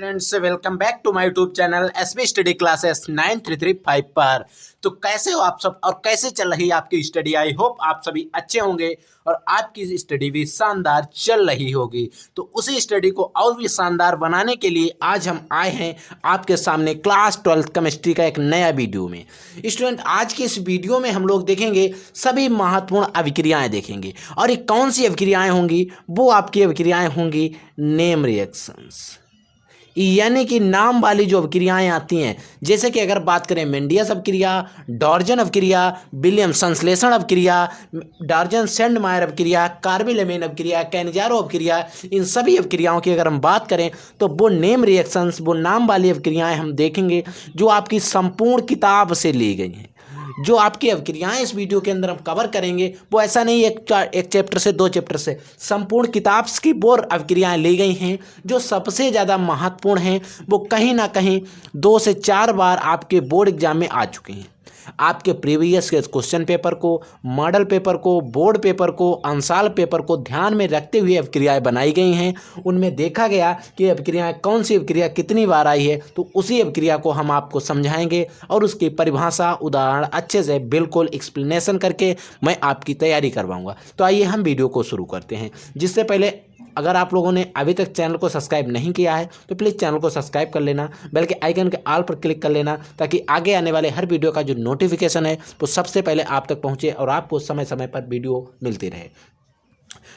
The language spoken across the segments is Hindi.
Students, welcome back to my YouTube channel SB study classes 9335 पर। तो कैसे हो आप सब और कैसे चल रही है आपकी स्टडी? आई होप आप सभी अच्छे होंगे और आपकी स्टडी भी शानदार चल रही होगी। तो उसी स्टडी को और भी शानदार बनाने के लिए आज हम आए हैं आपके सामने क्लास 12 केमिस्ट्री का एक नया वीडियो में। स्टूडेंट, आज के इस वीडियो में हम लोग देखेंगे सभी महत्वपूर्ण अभिक्रियाएं देखेंगे। और ये कौन सी अभिक्रियाएं होंगी? वो आपकी अभिक्रियाएं होंगी नेम रिएक्शंस, यानी कि नाम वाली जो अभिक्रियाएं आती हैं। जैसे कि अगर बात करें मेंडियस अभिक्रिया, डॉर्जन अभिक्रिया, विलियम संश्लेषण अभिक्रिया, डॉर्जन सेंडमायर अभिक्रिया, कार्बिल-एमीन अभिक्रिया, कैनिजारो अभिक्रिया, इन सभी अभिक्रियाओं की अगर हम बात करें तो वो नेम रिएक्शंस, वो नाम वाली अभिक्रियाएं हम देखेंगे जो आपकी संपूर्ण किताब से ली गई हैं। जो आपकी अभिक्रियाएं इस वीडियो के अंदर हम कवर करेंगे वो ऐसा नहीं एक चैप्टर से, दो चैप्टर से, संपूर्ण किताब की वो अभिक्रियाएं ली गई हैं जो सबसे ज़्यादा महत्वपूर्ण हैं। वो कहीं ना कहीं 2 से 4 बार आपके बोर्ड एग्जाम में आ चुके हैं। आपके प्रीवियस के क्वेश्चन पेपर को, मॉडल पेपर को, बोर्ड पेपर को, अंशाल पेपर को ध्यान में रखते हुए अभिक्रियाएं बनाई गई हैं। उनमें देखा गया कि अभिक्रियाएं कौन सी अभिक्रिया कितनी बार आई है, तो उसी अभिक्रिया को हम आपको समझाएंगे और उसकी परिभाषा, उदाहरण अच्छे से बिल्कुल एक्सप्लेनेशन करके मैं आपकी तैयारी करवाऊंगा। तो आइए हम वीडियो को शुरू करते हैं। जिससे पहले अगर आप लोगों ने अभी तक चैनल को सब्सक्राइब नहीं किया है तो प्लीज़ चैनल को सब्सक्राइब कर लेना, बल्कि आइकन के ऑल पर क्लिक कर लेना, ताकि आगे आने वाले हर वीडियो का जो नोटिफिकेशन है वो सबसे पहले आप तक पहुंचे और आपको समय समय पर वीडियो मिलती रहे।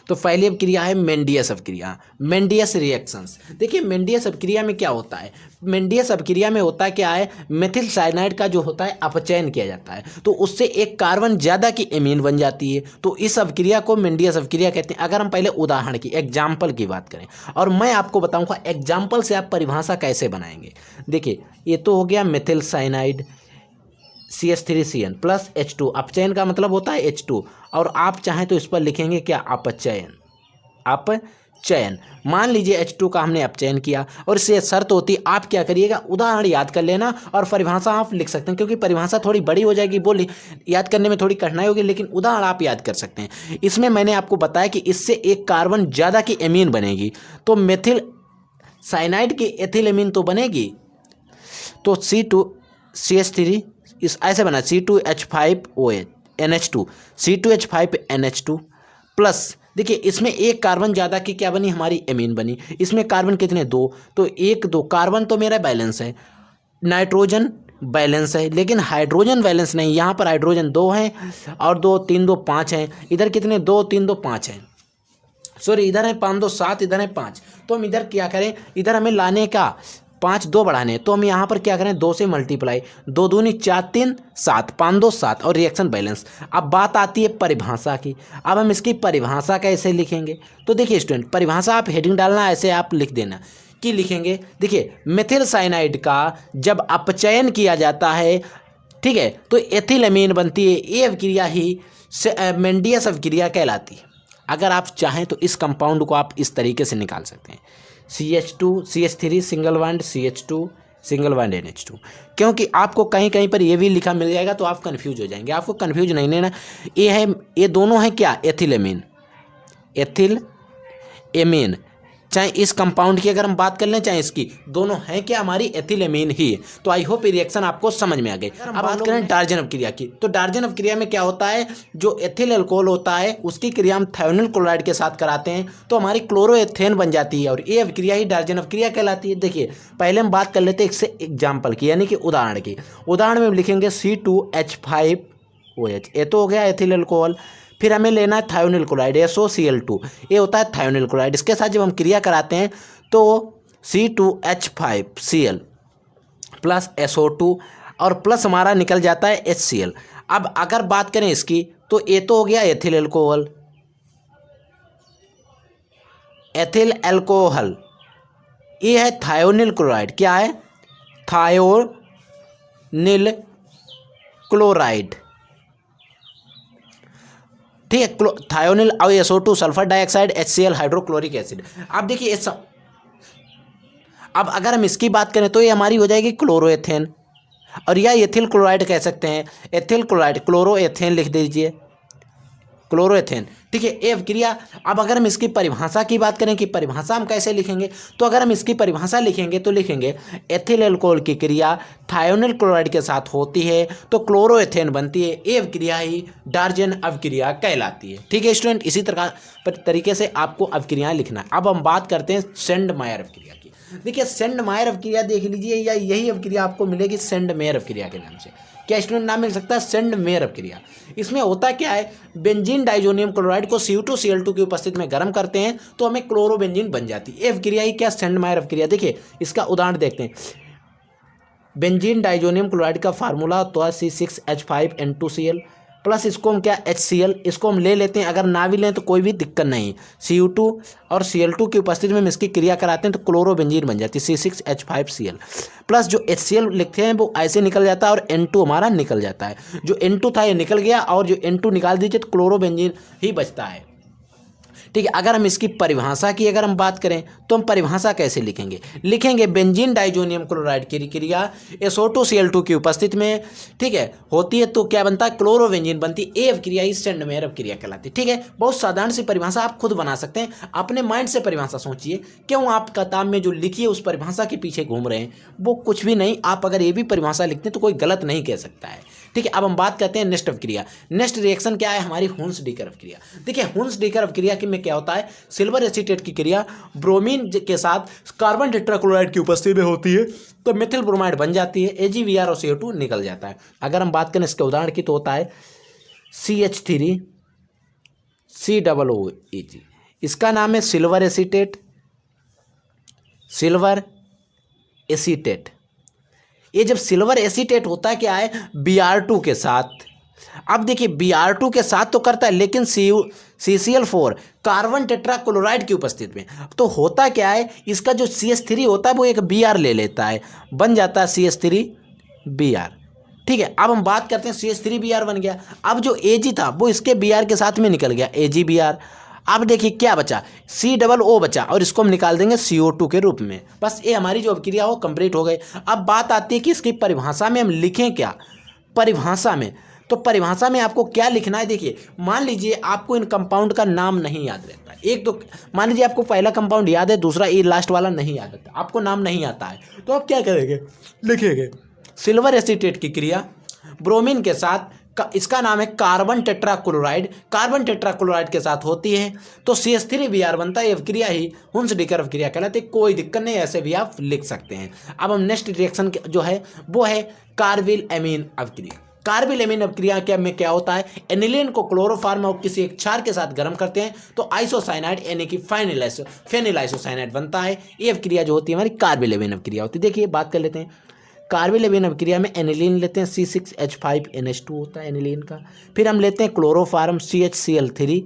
तो पहली अभिक्रिया है मेंडियस अभिक्रिया, मेंडियस रिएक्शंस। देखिए मेंडियस अभिक्रिया में क्या होता है? मेंडियस अभिक्रिया में होता क्या है? मेथिल साइनाइड का जो होता है अपचयन किया जाता है, तो उससे एक कार्बन ज़्यादा की एमीन बन जाती है। तो इस अभिक्रिया को मेंडियस अभिक्रिया कहते हैं। अगर हम पहले उदाहरण की, एग्जाम्पल की बात करें और मैं आपको बताऊँगा एग्जाम्पल से आप परिभाषा कैसे बनाएंगे। देखिए ये तो हो गया methyl cyanide CH3CN plus H2। अपचयन का मतलब होता है H2, और आप चाहें तो इस पर लिखेंगे क्या? अपचयन। अपचयन, मान लीजिए H2 का हमने अपचयन किया और इससे शर्त होती, आप क्या करिएगा, उदाहरण याद कर लेना और परिभाषा आप लिख सकते हैं, क्योंकि परिभाषा थोड़ी बड़ी हो जाएगी, बोली याद करने में थोड़ी कठिनाई होगी, लेकिन उदाहरण आप याद कर सकते हैं। इसमें मैंने आपको बताया कि इससे एक कार्बन ज़्यादा की एमीन बनेगी, तो मेथिल साइनाइड की एथिल एमीन तो बनेगी, तो C2CH3 इस ऐसे बना C2H5OH NH2, C2H5NH2 प्लस, देखिए इसमें एक कार्बन ज़्यादा की क्या बनी? हमारी एमीन बनी। इसमें कार्बन कितने? 2, तो 1 2 कार्बन तो मेरा बैलेंस है, नाइट्रोजन बैलेंस है, लेकिन हाइड्रोजन बैलेंस नहीं। यहाँ पर हाइड्रोजन 2 हैं और 2 3 2 5 हैं। इधर कितने? 2 3 2 5 हैं, सॉरी इधर है 5 2 7, इधर है 5। तो हम इधर क्या करें? इधर हमें लाने का 5 2 बढ़ाने, तो हम यहाँ पर क्या करें? 2 से मल्टीप्लाई, 2 दूनी 4 3 7, 5 2 7 और रिएक्शन बैलेंस। अब बात आती है परिभाषा की। अब हम इसकी परिभाषा कैसे लिखेंगे? तो देखिए स्टूडेंट, परिभाषा आप हेडिंग डालना, ऐसे आप लिख देना कि लिखेंगे। देखिए मेथिल साइनाइड का जब अपचयन किया जाता है, ठीक है, तो एथिल एमीन बनती है। ये अभिक्रिया ही मेंडियस अभिक्रिया कहलाती है। अगर आप चाहें तो इस कंपाउंड को आप इस तरीके से निकाल सकते हैं, CH2 CH3 single bond CH2 single bond NH2, क्योंकि आपको कहीं कहीं पर ये भी लिखा मिल जाएगा तो आप कंफ्यूज हो जाएंगे। आपको कंफ्यूज नहीं लेना। ये दोनों हैं क्या? Ethyl amine, ethyl amine. चाहे इस कंपाउंड की अगर हम बात कर लें, चाहे इसकी, दोनों हैं क्या? हमारी एथिल एमीन ही। तो आई होप ये रिएक्शन आपको समझ में आ गई। अब बात करें डार्जन अभिक्रिया की, तो डार्जन अभिक्रिया में क्या होता है? जो एथिल अल्कोहल होता है उसकी क्रिया हम थायोनिल क्लोराइड के साथ कराते हैं, तो हमारी क्लोरोएथेन बन जाती है, और ये अभिक्रिया ही डार्जन अभिक्रिया कहलाती है। देखिए पहले हम बात कर लेते हैं इससे एग्जाम्पल की, यानी कि उदाहरण की। उदाहरण में लिखेंगे C2H5OH, ये तो हो गया एथिल अल्कोहल। फिर हमें लेना है थायोनिल क्लोराइड, SOCl2, ये होता है थायोनिल क्लोराइड। इसके साथ जब हम क्रिया कराते हैं तो C2H5Cl प्लस SO2 और प्लस हमारा निकल जाता है HCl। अब अगर बात करें इसकी, तो ये तो हो गया एथिल अल्कोहल, एथिल अल्कोहल। ये है थायोनिल क्लोराइड, क्या है? थायोनिल क्लोराइड, ठीक है, थायोनिल और SO2 sulphur dioxide, HCl hydrochloric acid. अब देखिए ये सब, अब अगर हम इसकी बात करें तो ये हमारी हो जाएगी क्लोरोएथेन, और या एथिल क्लोराइड कह सकते हैं। एथिल क्लोराइड, क्लोरोएथेन लिख दीजिए, क्लोरोएथेन, ठीक है, ये अभिक्रिया। अब अगर हम इसकी परिभाषा की बात करें कि परिभाषा हम कैसे लिखेंगे, तो अगर हम इसकी परिभाषा लिखेंगे तो लिखेंगे एथिल अल्कोहल की क्रिया थायोनिल क्लोराइड के साथ होती है तो क्लोरोएथेन बनती है, ये अभिक्रिया ही डार्जन अभिक्रिया कहलाती है। ठीक है स्टूडेंट, इसी तरीके से आपको अभिक्रियाएं लिखना है। अब हम बात करते हैं सेंडमायर अभिक्रिया की। देखिए सेंडमायर अभिक्रिया देख लीजिए, या यही अभिक्रिया आपको मिलेगी सेंडमेयर अभिक्रिया के नाम से। क्या स्टूडेंट नाम मिल सकता है? सेंडमेयर अभिक्रिया। इसमें होता क्या है, बेंजीन डाइजोनियम क्लोराइड को Cu2Cl2 की उपस्थिति में गर्म करते हैं तो हमें क्लोरोबेंजीन बन जाती है। ये अभिक्रिया ही क्या? सेंडमायर अभिक्रिया। देखिए इसका उदाहरण देखते हैं। बेंजीन डाइजोनियम क्लोराइड का फार्मूला होता है C6H5N2Cl प्लस इसको हम क्या HCl, इसको हम ले लेते हैं, अगर ना भी लें तो कोई भी दिक्कत नहीं। Cu2 और Cl2 की उपस्थिति में हम इसकी क्रिया कराते हैं तो क्लोरोबेंजीन बन जाती है C6H5Cl प्लस जो HCl लिखते हैं वो ऐसे निकल जाता है और N2 हमारा निकल जाता है। जो N2 था ये निकल गया और जो N2 निकाल दीजिए तो क्लोरोबेंजीन ही बचता है। ठीक है, अगर हम इसकी परिभाषा की अगर हम बात करें तो हम परिभाषा कैसे लिखेंगे? लिखेंगे बेंजीन डाइजोनियम क्लोराइड की क्रिया SO2Cl2 की उपस्थिति में, ठीक है, होती है तो क्या बनता है? क्लोरोबेंजीन बनती है। ये अभिक्रिया ही सेंडमेयर अभिक्रिया कहलाती है। ठीक है, बहुत साधारण सी परिभाषा, आप खुद बना सकते हैं, अपने माइंड से परिभाषा सोचिए। क्यों आप किताब में जो लिखी है उस परिभाषा के पीछे घूम रहे हैं? वो कुछ भी नहीं, आप अगर ये भी परिभाषा लिखते हैं तो कोई गलत नहीं कह सकता है। ठीक है, अब हम बात करते हैं नेक्स्ट अभिक्रिया। नेक्स्ट रिएक्शन क्या है हमारी? हुंस-डीकर अभिक्रिया। देखिए हुंस-डीकर अभिक्रिया में क्या होता है, सिल्वर एसीटेट की क्रिया ब्रोमीन के साथ कार्बन टेट्राक्लोराइड की उपस्थिति में होती है तो मेथिल ब्रोमाइड बन जाती है, AgBr और CO2 निकल जाता है। अगर हम बात करें इसके उदाहरण की तो होता है CH3COOAg, इसका नाम है सिल्वर एसीटेट। सिल्वर एसीटेट, ये जब सिल्वर एसीटेट होता है क्या है? Br2 के साथ। अब देखिए Br2 के साथ तो करता है लेकिन CCl4 कार्बन टेट्राक्लोराइड की उपस्थिति में तो होता क्या है, इसका जो CH3 होता है वो एक Br ले लेता है, बन जाता है CH3Br। ठीक है, अब हम बात करते हैं CH3Br बन गया। अब जो Ag था वो इसके Br के साथ में निकल गया, AgBr। अब देखिए क्या बचा, COO बचा और इसको हम निकाल देंगे CO2 के रूप में। बस ये हमारी जो अभिक्रिया हो कंप्लीट हो गई। अब बात आती है कि इसकी परिभाषा में हम लिखें क्या? परिभाषा में तो परिभाषा में आपको क्या लिखना है? देखिए मान लीजिए आपको इन कंपाउंड का नाम नहीं याद रहता है, एक तो मान लीजिए आपको पहला कंपाउंड याद है, दूसरा ये लास्ट वाला नहीं याद रहता, आपको नाम नहीं आता है, तो आप क्या करेंगे? लिखेंगे सिल्वर एसीटेट की क्रिया ब्रोमीन के साथ, इसका नाम है कार्बन टेट्राक्लोराइड, कार्बन टेट्राक्लोराइड के साथ होती है तो CH3Br बनता है। अभिक्रिया ही हुंस-डीकर अभिक्रिया कहलाती है। कोई दिक्कत नहीं, ऐसे भी आप लिख सकते हैं। अब हम नेक्स्ट रिएक्शन जो है वो है कार्बिल एमीन अभिक्रिया। कार्बिल एमीन अभिक्रिया में क्या होता है, एनिलीन को क्लोरोफार्म और किसी एक क्षार के साथ गर्म करते हैं तो आइसोसाइनाइड यानी कि फेनिल आइसोसाइनाइड बनता है। ये अभिक्रिया जो होती है हमारी कार्बिल एमीन अभिक्रिया होती है। देखिए बात कर लेते हैं, कार्बिल एमीन अभिक्रिया में एनिलीन लेते हैं, C6H5NH2 होता है एनिलीन का, फिर हम लेते हैं क्लोरोफार्म CHCl3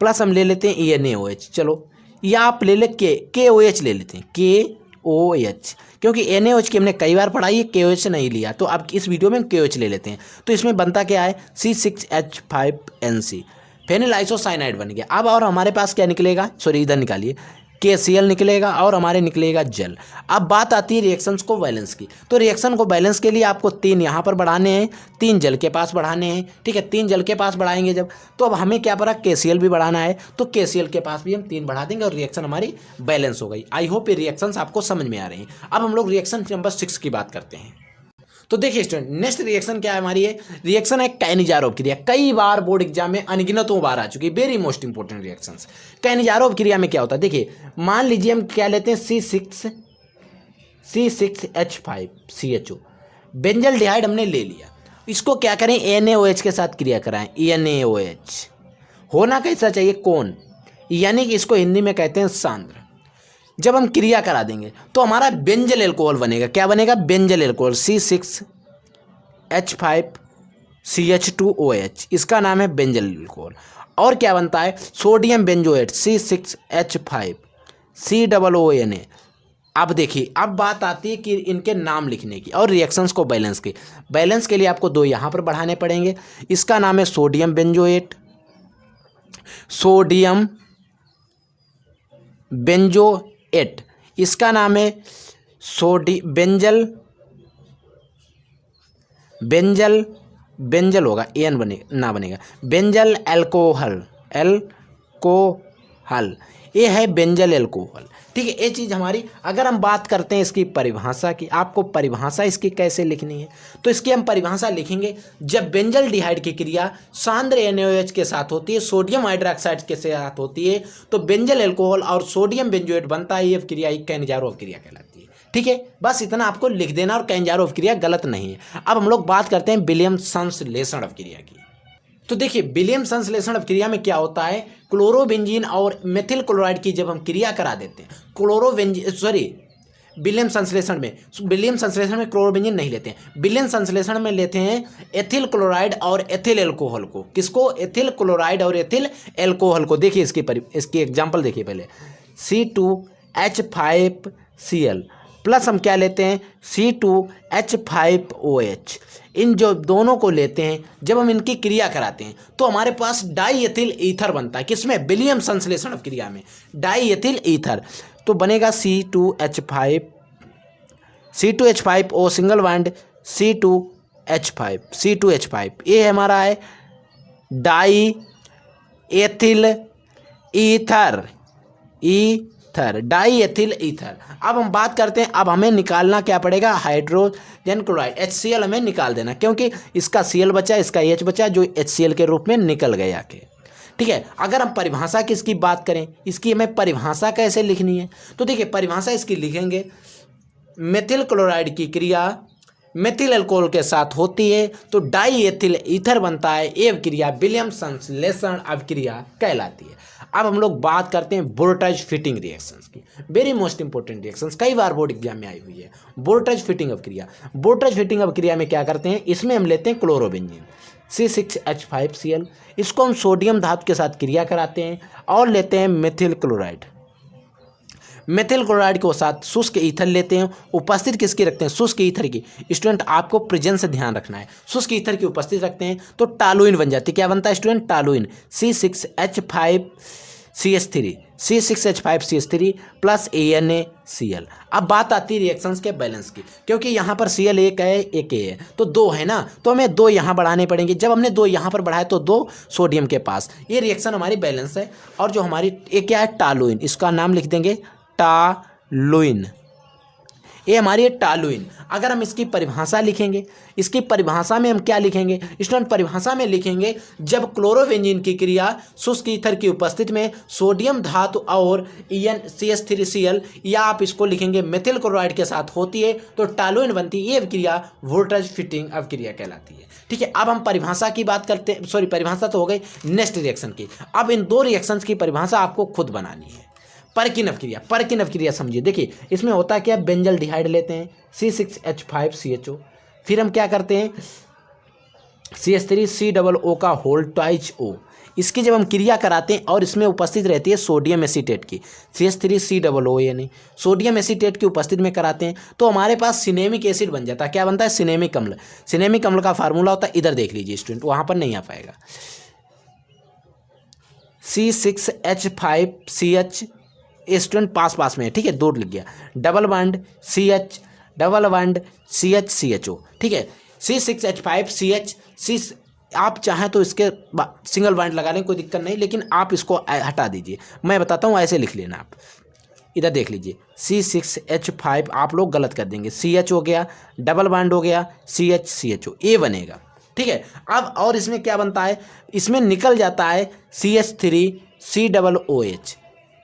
प्लस हम ले लेते हैं NaOH। चलो या आप ले ले KOH ले लेते हैं, KOH, क्योंकि NaOH की हमने कई बार पढ़ाई है, KOH नहीं लिया, तो अब इस वीडियो में हम KOH ले लेते हैं। तो इसमें बनता क्या है, C6H5NC, फेनिल आइसोसाइनाइड बन गया। अब और हमारे पास क्या निकलेगा, सॉरी इधर निकालिए, KCl निकलेगा और हमारे निकलेगा जल। अब बात आती है रिएक्शंस को बैलेंस की, तो रिएक्शन को बैलेंस के लिए आपको 3 यहाँ पर बढ़ाने हैं, 3 जल के पास बढ़ाने हैं। ठीक है, 3 जल के पास बढ़ाएंगे जब, तो अब हमें क्या पड़ा, KCl भी बढ़ाना है, तो KCl के पास भी हम 3 बढ़ा देंगे और रिएक्शन हमारी बैलेंस हो गई। आई होप ये रिएक्शंस आपको समझ में आ रहे हैं। अब हम लोग रिएक्शन नंबर 6 की बात करते हैं। तो देखिए स्टूडेंट, नेक्स्ट रिएक्शन क्या है हमारी? है रिएक्शन है कैनिजारो अभिक्रिया। कई बार बोर्ड एग्जाम में अनगिनतों बार आ चुकी है, very most important reactions. Cannizzaro अभिक्रिया में क्या होता है, देखिए मान लीजिए हम क्या लेते हैं, C6H5CHO, बेंजल्डिहाइड हमने ले लिया, इसको क्या करें, NaOH के साथ क्रिया कराएं, NaOH होना कैसा चाहिए, कौन, यानी कि इसको हिंदी में कहते हैं सांद्र। जब हम क्रिया करा देंगे तो हमारा बेंजल एल्कोहल बनेगा। क्या बनेगा, बेंजल एल्कोहल, C6H5CH2OH, इसका नाम है बेंजल एल्कोहल। और क्या बनता है, सोडियम बेंजोएट, C6H5COONA। अब देखिए, अब बात आती है कि इनके नाम लिखने की और रिएक्शंस को बैलेंस की। बैलेंस के लिए आपको 2 यहाँ पर बढ़ाने पड़ेंगे। इसका नाम है सोडियम बेंजोएट, सोडियम बेंजोएट, इसका नाम है बेंजल बेंजल होगा, एन ना बनेगा, बेंजल एल्कोहल, एल्कोहल, ये है बेंजल एल्कोहल। ठीक है, ये चीज़ हमारी। अगर हम बात करते हैं इसकी परिभाषा की, आपको परिभाषा इसकी कैसे लिखनी है, तो इसकी हम परिभाषा लिखेंगे, जब बेंजल डिहाइड की क्रिया सांद्र NaOH के साथ होती है, सोडियम हाइड्रोक्साइड के साथ होती है, तो बेंजल एल्कोहल और सोडियम बेंजोएट बनता है। ये क्रिया कैनिजारोव क्रिया कहलाती है। ठीक है, बस इतना आपको लिख देना, और कैनिजारोव क्रिया गलत नहीं है। अब हम लोग बात करते हैं विलियम संश्लेषण क्रिया की। तो देखिए, विलियम संश्लेषण क्रिया में क्या होता है, क्लोरोबेंजीन और मेथिल क्लोराइड की जब हम क्रिया करा देते हैं, विलियम संश्लेषण में क्लोरोबेंजीन नहीं लेते हैं, विलियम संश्लेषण में लेते हैं एथिल क्लोराइड और एथिल एल्कोहल को। किसको? एथिल क्लोराइड और एथिल एल्कोहल को। देखिए इसकी एग्जांपल देखिए पहले, C2H5Cl प्लस हम क्या लेते हैं, C2H5OH। इन जो दोनों को लेते हैं, जब हम इनकी क्रिया कराते हैं तो हमारे पास डाई एथिल ईथर बनता है। किसमें? विलियम संश्लेषण क्रिया में डाई एथिल ईथर। तो बनेगा C2H5O सिंगल बॉन्ड C2H5। ये हमारा है die ethyl ether, die ethyl ether. अब हम बात करते हैं, अब हमें निकालना क्या पड़ेगा, हाइड्रोजन क्लोराइड HCl हमें निकाल देना, क्योंकि इसका Cl बचा, इसका H बचा, जो HCl के रूप में निकल गया के। ठीक है, अगर हम परिभाषा की इसकी बात करें, इसकी हमें परिभाषा कैसे लिखनी है, तो देखिए परिभाषा इसकी लिखेंगे, मेथिल क्लोराइड की क्रिया मेथिल अल्कोहल के साथ होती है तो डाई एथिल ईथर बनता है। ये क्रिया विलियम संश्लेषण अभिक्रिया कहलाती है। अब हम लोग बात करते हैं वोल्टेज फिटिंग रिएक्शंस की। वेरी मोस्ट इंपॉर्टेंट रिएक्शंस, कई बार बोर्ड एग्जाम में आई हुई है। वोल्टेज फिटिंग अभिक्रिया, वोल्टेज फिटिंग अभिक्रिया में क्या करते हैं, इसमें हम लेते हैं क्लोरोबेंजीन C6H5Cl, इसको हम सोडियम धातु के साथ क्रिया कराते हैं, और लेते हैं मेथिल क्लोराइड के साथ शुष्क ईथर लेते हैं। उपस्थित किसकी रखते हैं, शुष्क ईथर की। स्टूडेंट आपको प्रेजेंस से ध्यान रखना है, शुष्क ईथर की उपस्थित रखते हैं तो टालुइन बन जाती है। क्या बनता है student? Toluene C6H5CH3 plus ANaCl। अब बात आती है रिएक्शंस के बैलेंस की, क्योंकि यहाँ पर Cl एक है, एक A है, तो दो है ना, तो हमें दो यहाँ बढ़ाने पड़ेंगे। जब हमने दो यहाँ पर बढ़ाए तो दो सोडियम के पास, ये रिएक्शन हमारी बैलेंस है। और जो हमारी ये क्या है, टालुइन, इसका नाम लिख देंगे टालुइन, ये हमारी टालुइन। अगर हम इसकी परिभाषा लिखेंगे, इसकी परिभाषा में हम क्या लिखेंगे स्टूडेंट, परिभाषा में लिखेंगे जब क्लोरोबेंजीन की क्रिया शुष्क ईथर की उपस्थिति में सोडियम धातु और CH3Cl, या आप इसको लिखेंगे मेथिल क्लोराइड के साथ होती है तो टालुइन बनती है। ये अभिक्रिया वोल्टेज फिटिंग अभिक्रिया कहलाती है। ठीक है, अब हम परिभाषा की बात करते हैं, सॉरी परिभाषा तो हो गई, नेक्स्ट रिएक्शन की। अब इन दो रिएक्शंस की परिभाषा आपको खुद बनानी है। परकिन अभिक्रिया समझिए, देखिए इसमें होता क्या, बेंजल डिहाइड लेते हैं C6H5CHO, फिर हम क्या करते हैं CH3COO का होल ट्वाइस O, इसकी जब हम क्रिया कराते हैं और इसमें उपस्थित रहती है सोडियम एसीटेट की, CH3COO, यानी सोडियम एसीटेट की उपस्थिति में कराते हैं तो हमारे पास सिनेमिक एसिड बन जाता है। क्या बनता है? सिनेमिक अम्ल। सिनेमिक अम्ल का फार्मूला होता है, इधर देख लीजिए स्टूडेंट, वहाँ पर नहीं आ पाएगा, C6H5CH, स्टूडेंट पास में है, ठीक है, दो लिख गया, डबल बॉन्ड CHCHO, ठीक है, C6H5CH, आप चाहें तो इसके सिंगल बॉन्ड लगा लें, कोई दिक्कत नहीं, लेकिन आप इसको हटा दीजिए, मैं बताता हूँ, ऐसे लिख लेना। आप इधर देख लीजिए C6H5, आप लोग गलत कर देंगे, CH हो गया, डबल बॉन्ड हो गया, CHCHO, ये बनेगा। ठीक है, अब और इसमें क्या बनता है, इसमें निकल जाता है CH3COOH,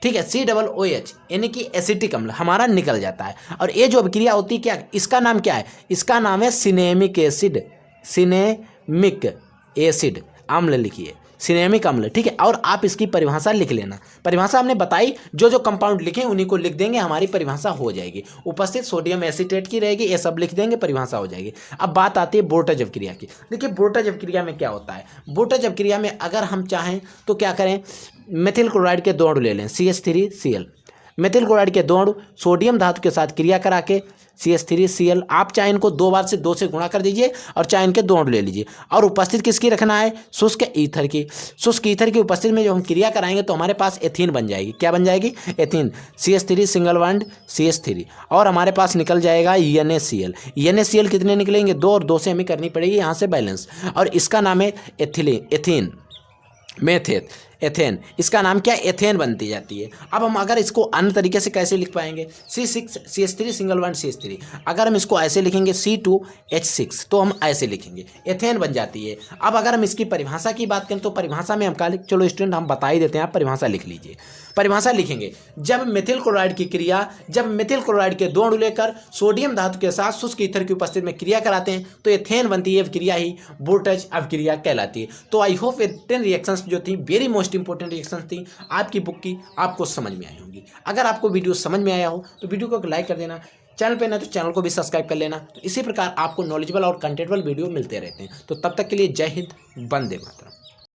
ठीक है, COOH यानी कि एसिटिक अम्ल हमारा निकल जाता है। और ये जो अभिक्रिया होती है, क्या इसका नाम क्या है, इसका नाम है सिनेमिक एसिड अम्ल, लिखिए सिनेमिक अम्ल। ठीक है, और आप इसकी परिभाषा लिख लेना, परिभाषा हमने बताई, जो कंपाउंड लिखे उन्हीं को लिख देंगे, हमारी परिभाषा हो जाएगी। उपस्थित सोडियम एसीटेट की रहेगी, ये सब लिख देंगे, परिभाषा हो जाएगी। अब बात आती है वोल्टेज अभिक्रिया की। देखिए वोल्टेज अभिक्रिया में क्या होता है, वोल्टेज अभिक्रिया में अगर हम चाहें तो क्या करें, मेथिल क्लोराइड के दो अणु ले लें CH3Cl, मेथिल क्लोराइड के दो अणु सोडियम धातु के साथ क्रिया करा के CH3Cl, आप चाहे इनको 2 बार से 2 से गुणा कर दीजिए और चाहे इनके 2 अणु ले लीजिए, और उपस्थित किसकी रखना है, शुष्क ईथर की। शुष्क ईथर की उपस्थिति में जब हम क्रिया कराएंगे तो हमारे पास एथीन बन जाएगी। क्या बन जाएगी, ethene, CH3 single bond CH3, और हमारे पास निकल जाएगा NaCl। NaCl कितने निकलेंगे, 2, और 2 से हमें करनी पड़ेगी यहाँ से बैलेंस, और इसका नाम है एथीन, मेथेन, एथेन, इसका नाम क्या, एथेन बनती जाती है। अब हम अगर इसको अन्य तरीके से कैसे लिख पाएंगे, CH3 सिंगल बॉन्ड CH3, अगर हम इसको ऐसे लिखेंगे C2H6 तो हम ऐसे लिखेंगे, एथेन बन जाती है। अब अगर हम इसकी परिभाषा की बात करें तो परिभाषा में हम क्या लिख, चलो स्टूडेंट हम बता ही देते हैं, आप परिभाषा लिख लीजिए। परिभाषा लिखेंगे, जब मेथिल क्लोराइड की क्रिया, जब मेथिल क्लोराइड के 2 अणु लेकर सोडियम धातु के साथ शुष्क ईथर की उपस्थिति में क्रिया कराते हैं तो एथेन बनती है, क्रिया ही वोल्टेज अभिक्रिया कहलाती है। तो आई होप 10 रिएक्शंस जो थी, वेरी मोस्ट इंपॉर्टेंट रिएक्शंस थी आपकी बुक की, आपको समझ में आई होंगी। अगर आपको वीडियो समझ में आया हो तो वीडियो को लाइक कर देना, चैनल पे ना तो चैनल को भी सब्सक्राइब कर लेना। तो इसी प्रकार आपको नॉलेजेबल और कंटेंटेबल वीडियो मिलते रहते हैं। तो तब तक के लिए जय हिंद, वंदे मातरम।